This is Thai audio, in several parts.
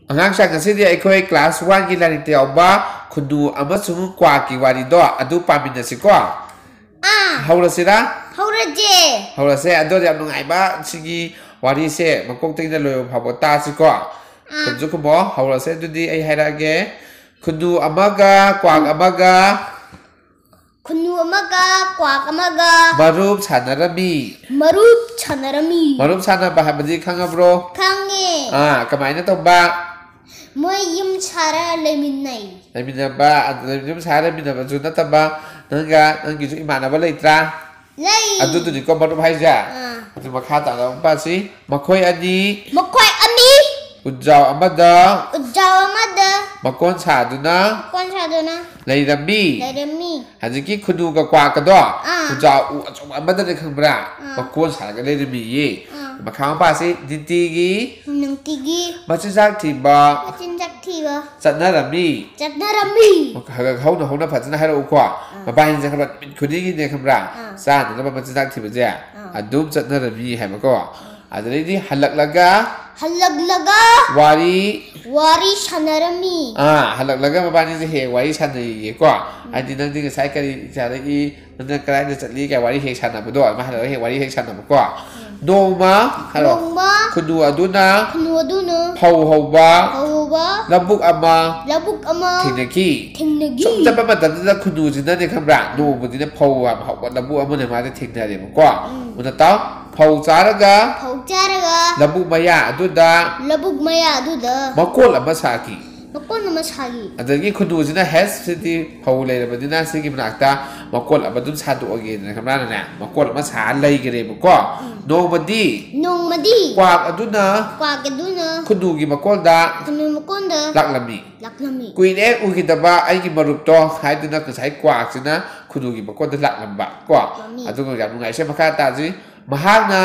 angang sang asidi aikoi class 1 gi lari te oba khundu amasung kwa ki wari do adu paminasi ko haurasira haurase ado yam nungai ba sigi wari se makok tingna loyo phabo ta si ko kunju ko bo haurase dudi ai hairage khundu amaga kwak amaga marup sanarami marup sana ba habadi khangabro khange kamaina to ba moi yum chara leminai ba yum chara mina ba juna ta ba nanga nangi ju imana ba leitra lei adu tu ni ko marup haija adu makha ta da ba si makhoi ani ujjaw amada makon saduna leirami haziki khudu ga kwa ka do ujjaw amada de khangbra makon sa ga leirami ye makha ba si ditigi machinjak thiba chatnarami makha ga hauna phajna haro kwa mabai je khabra khudi gi ne khabra sa na ba machinjak thiba je adum chatnarami hai mako adredi halaklaga wari sanarami halaklaga mabani je he wari sanai ye ko adi nang ding sai kari jari nang krai de chatli ka wari he sana bu do ma hala he wari he sana bu ko doma halo kudu aduna phau hoba labuk ama thinaki sum ta ba da kudu jina ne khamra no bu dina phau labuk ama ne ma de thingna de ko una ta phau charaga labuk maya aduda makol ama saki adagi kudu jina has city phau le ba dina sigi manakta makol abadum sadu age ne khamra na makol ama sa lai gere ko nongmadi kwak aduna kudu gi makolda laklami kuine ukidaba ai gi marupto haiduna ka sai kwak sina kudu gi makolda laklamba ko aduga yam ngai se makha ta ji mahagna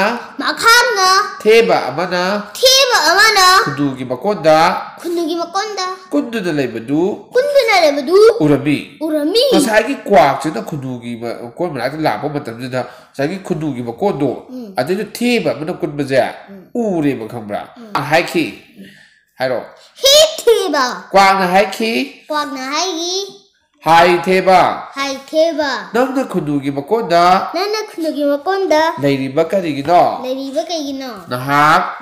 theba amana kudu gi makolda kundu da leibadu urami ko sai gi kwak sina kudu gi makol mana la ba matam da sai gi kudu gi makodo adu theba mana kun baja ure ba khambra haiki hairo theba kwang haiki hai theba nang na kudu gi makonda leiri ba kari gi no nahak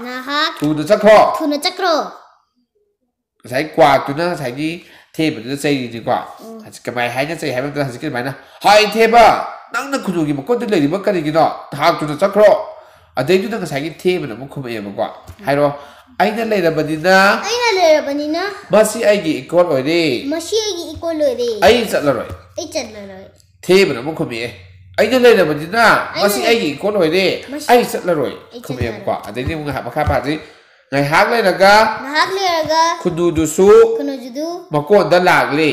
tu da chakro sai kwak tu na sai gi theba da sai ni kwa kamai hai na sai hai ba sai mai na hai theba nang na kudu gi makonda leiri ba kari gi no hak tu da chakro adai tu na sai gi theba na mu khumai ba kwa hairo aina leirabadina masi aigi ikol oire ai chatlaroi theba na mu khumi aina leirabadina masi aigi ikol oire ai chatlaroi khumi ba adai ni mu ha makha pa ji ngai hak leiraga kudu dusu makon da lagle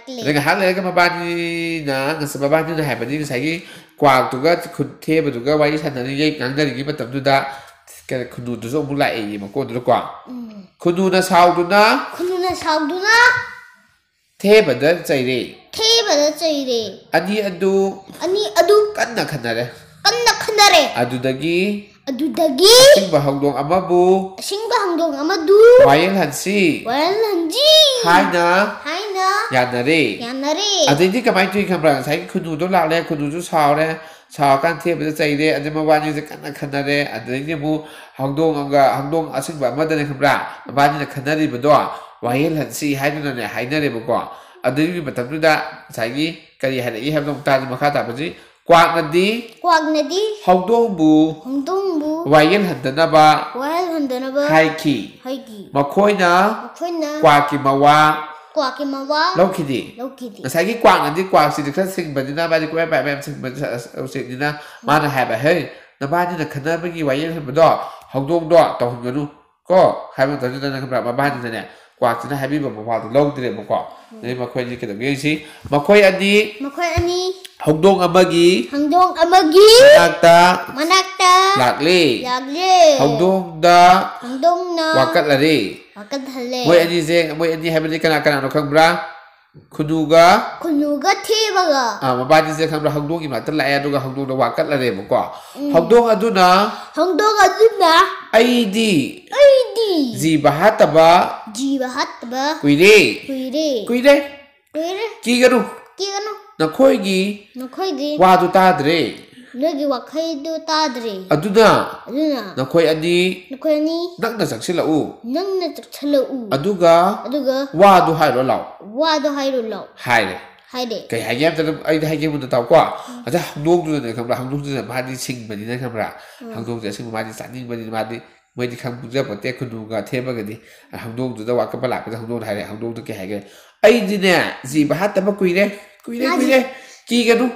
ngai hak leiraga mabani na ngasa mabani na haibani sai gi kwak tu ga khud theba tu ga wai sanani yei nangdari gi matam tu da kudu tu so mulai e makon tu kwa kudu na sauduna theba da chaire ani adu kanna khanare adudagi singba hangdong amadu wayang hansi haina yanare adindi kamai tu khamra sai kudu do la le kudu ju saure kan theba da chaire ade mabani je kanna khanare adindi mu hangdong asingba amada ne khamra mabani na khanari bodo wayang hansi haina ne hainare bo ko adindi matam da sai kari hana i habdong ta makha ta baji kwaknadi hangdongbu wayang handanaba haiki makhoina kwaki mawa Lokidi. Saya kwak nanti kwak sih dekat sing bajina baju kue bem sing sing dina mana have hey. Nabadi nak kena bagi wayang kan bedo. Hongdong do tahun ganu. Ko hai mang tahun dana kan berapa ni sana. Kwak sini happy berapa tu long tidak berapa. Jadi makoi ni kita biar sih. Makoi ani. Hongdong amagi. Manakta. Lakli. Hongdong da. Wakat lari. Moi ani habe ni kana no khang bra kunuga thebaga mabadi je khang bra hangdong gi matal la ya duga hangdong da wakat la re mo ko hangdong aduna aidi ji bahataba Jiba hat ba. กุยเร่ Kuire. กุยเร่ Kuire. กีกันดู Kigano. นักคุยกี No koi di. ว่าดูตาเดร Nagi wa kai do tadre. อดุน่ะ Aduna. นักคุยอันนี้ No koi ni. นักน่ะสักชิละอู Nang na chalo u. อดุกะ Aduga. ว่าดูให้เราเรา Wa do hai ro law. ให้เลย Hai de. ไก่หายแย้มแต่ไอ้ให้แย้มมันตาวกว่าอาจจะลูกดูเนี่ยคำละลูกดูเนี่ยมาดีชิงแบบนี้นะครับละลูกจะชิงมาดีสันนิษฐานมาดีเมื่อที่คำพูดจะบอกเต้คุณดูก็เทปกันดีลูกดูแต่ว่าก็ประหลาดเป็นลูกไทยเลยลูกตัวแก่กันไอ้จีเนี่ยจีบฮัตแต่มาคุยเลยกี่กันดู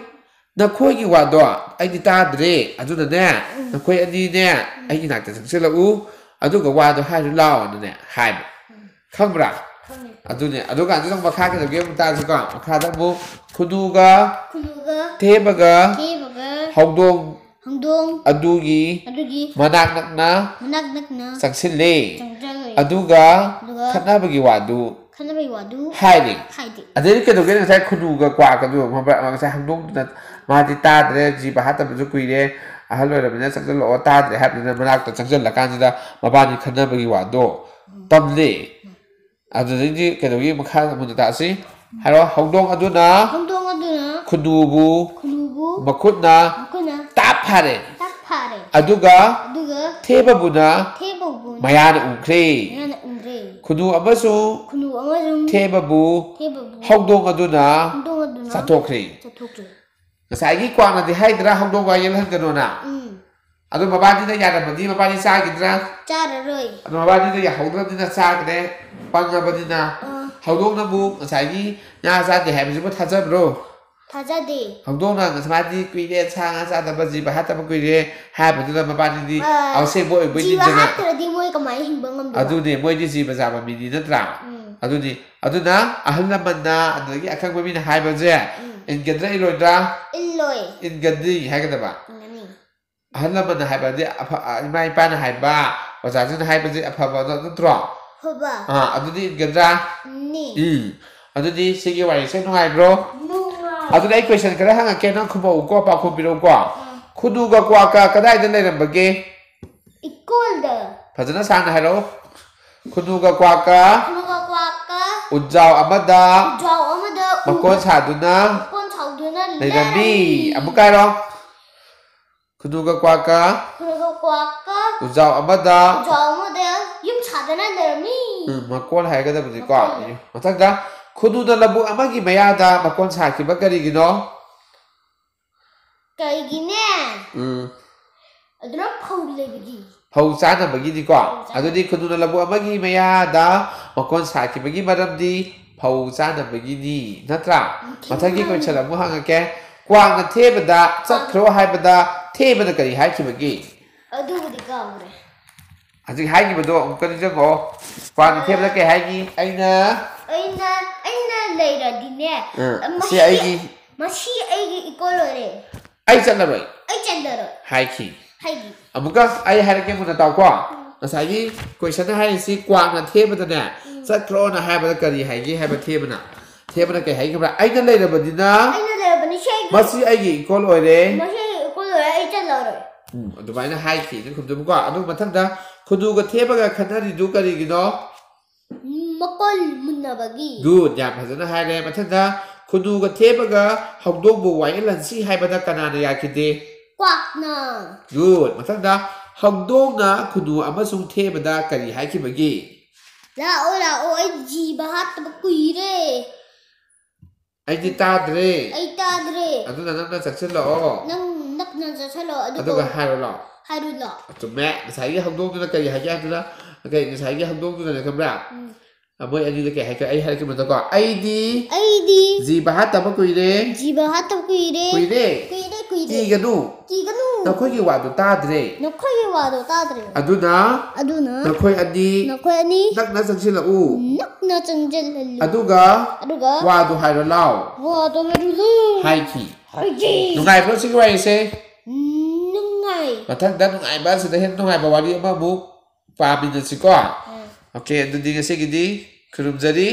นักคุยกี่วันตัวไอ้ที่ตาเดรอันนั้นเนี่ยนักคุยอันนี้เนี่ยไอ้ที่หนักแต่สังเกตแล้วอันนั้นก็ว่าตัวให้เล่านั่นเนี่ยให้คำละอันนี้อันนั้นก็ต้องมาฆ่ากันเกี่ยวกับตาสิก่อนมาฆ่าทั้งหมดคุณดูก็เทปก็หงดงอันดูกีมานักนะสังเกตเลยอันดูก็ขณะบางวันดูให้ดิอันนี้ก็ต้องเรียนใช้คุณดูก็กว่ากันดูมาใช้หงดงนั่นมาติดตาเดรจีบฮัตแต่เป็นสุกุยเดฮัลโหลเดี๋ยวมันจะสังเกตว่าตาเดรฮับเนี่ยมานักแต่สังเกตหลักการที่จะมาบ้านนี้ขณะบางวันดูตั้มเลยอันนี้ก็ต้องเรียนมาฆ่ามันจะตัดสิฮัลโหลหงดงอันดูนะคุณดูบูมาคุดนะตับพาร์อันดูก็เทปบุนะมายานอุ้งเครคุณดูอันนั้นสูเทปบูหงดงอันดูนะสัตว์เครสายกี่กวางนั่นที่ให้ตระหงดงไว้ยังหันกันโน่นน่ะอันนั้นมาบ้านที่นั่นอยากแบบนี้มาบ้านที่ซากินตระอันนั้นมาบ้านที่นั่นอยากหงดงที่นั่นซากันเลยปังงาบ้านที่นั่นหงดงนั่นบุกสายกี่ยาซาจะแหมจะพูดทัศน์บรูหงดงนั่นสมัยที่กุยเดชช่างซาแต่ปัจจุบันฮัตแต่ปัจจุบันแหมปัจจุบันมาบ้านที่เอาเสียบวยบวยที่นั่นอันนี้มวยที่จีบภาษามันมีดีนั่นตระอันนี้อาหารละมันนะอันนี้อาคังไม่มีนะหายไปเสียอินกันได้ลอยดราอินกันดีหายกันได้ปะฮันละมันหายไปเดี๋ยวไม่ป้านหายบ้าภาษาจีนหายไปเดี๋ยวพม่าต้องตรออันนี้อินกันดราอันนี้สิ่งที่ว่าใช่น้องไอ้ bro อันนี้ question ก็ได้ห่างกันน้องคุณบอกว่าปากคุณพี่รู้ว่าคุณดูก็กว่าก็ได้จะเล่นแบบกี้ equal เด้อภาษาจีนนะฮัลโหลคุณดูก็กว่าอุจจาอัมดามาโกนชาดุนะในระบีอามุกายรองคุณดูก็กว่าอุจจาอัมดายิ้มชาดุนะในระบีมาโกนหายก็ได้บุตรกว่ามาทั้งนั้นคุณดูนั่นระบุอามากี่ไม่ยาดามาโกนชาคิดว่ากันอีกเนาะกันอีกเนี่ยอันนั้นพาวเลยบี พาวซานะบางทีดีกว่าอันนี้คุณดูนั่นระบุอามากี่ไม่ยาดามาโกนชาคิดบางทีมาดำดีพาวซานะบางทีนี่นั่นตรามาทั้งที่คนฉลาดมุ่งห่างแกกวางกันเทปดาสักครั้งหายบดาเทปดากันหายคิดบางทีดูดีกว่าเลยอันที่หายกี่บดาองค์กันจะงอกวางกันเทปดาแกหายกี่ไอ้น่ะเลยระดีเนี่ยมาชี้ไอ้กี่อีกคนเลยไอ้จันเลยหายกี่อามุก็ไอ้หายกี่มันจะตาวกว่าภาษายี่คุยฉันให้สิกวางกันเทปดาเนี่ยสักครั้งหายบดากันหายกี่หายบดาเทปน่ะเทปดาแกหายกี่แบบไอ้นั่นเลยระบดีนะมาชี้ไอ้กี่คนเลยไอ้จันเลยดูไปนะหายกี่นั่นคุณดูก็อันนู้นมาทั้งนั้นคุณดูกันเทปกันขนาดที่ดูกันอีกเนาะมกลมุนนาบกีดูอย่าภาษาไทยเลยมาทั้งนั้นคุณดูกันเทปกันหงดงบัวไว้หลังซีให้บรรดาการนายาคิดดีกวักนะดูมาทั้งนั้นหงดงนะคุณดูอามาส่งเทปบรรดาการให้คิดเมื่อกี้แล้วไอ้จีบฮัตตะกุยเร่ไอ้ที่ตาเร่อันนั้นนั่นสักชั่วโลนั่นสักชั่วโลอันนั้นก็หายแล้วจุดแม่ใส่ยี่หงดงนั่นการให้ยากจุดละโอเคใช้ยี่ห้อดงตัวนั้นครับแบบเมื่ออันนี้จะแก่ให้ไอ้ให้ขึ้นมาตัวก่อนไอดีจีบฮัตตะปะกุยเร่จีกันดูนักคุยกี่วันตัวตาเร่อันดูนะนักคุยอันนี้นักนั่งสังเกตละอันดูกะว่าดูให้เราเล่าให้ขี้นุ่งไงเพราะสิ่งไรเซ่นุ่งไงมาทั้งด้านนุ่งไงบ้านสุดท้ายเห็นนุ่งไงบอกว่าดีมากบุ๊กฟาบินสิก้าโอเคดูดีกันสิกินดีคุณรู้จักดี